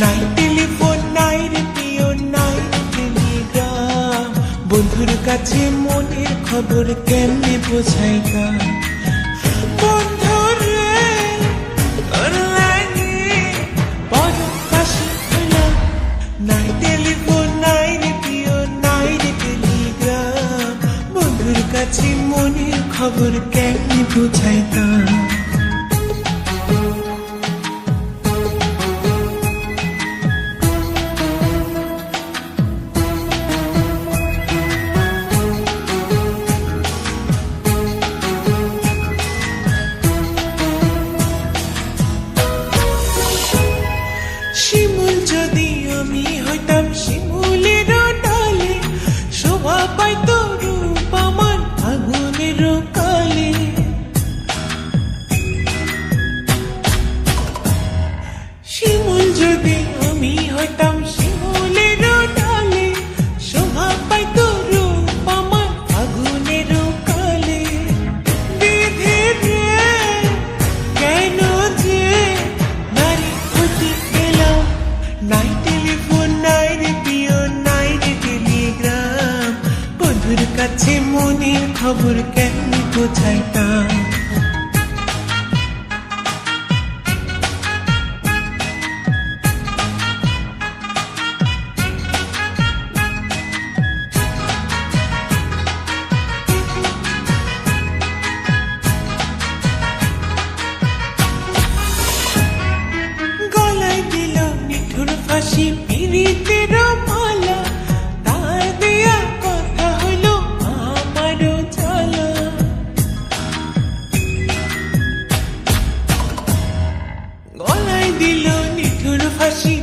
নাই টেলিফোন নাই রেডিও নাই টেলিগ্রাম, বন্ধুর কাছে মনের খবর কেমনে বোঝাই গান। বন্ধুরে তোর লাগে বড় কাশি হলাম, নাই টেলিফোন নাই রেডিও নাই টেলিগ্রাম, বন্ধুর কাছে মনের খবর কেমনে বোঝাই গান। শিমুল যদি আমি হইতাম শিমুলের ডালে, শোভা পাইত রূপ আমার আগুনের কালে। শিমুল যদি আমি হইতাম শিমুলের ডালে, শোভা পাইত রূপ আমার আগুনের কালে। বিধি রে কেন যে নারী হইতে গেলাম, নাই টেলিফোন নাই রেডিও নাই টেলিগ্রাম, বন্ধুর কাছে মনের খবর কেমনে বোঝাইতাম। গলায় দিল নিঠুর ফাঁসি পিরিতের মালা, তার দেয়া কথা হলো আমারও জ্বালা। গলায় দিল নিঠুর ফাঁসি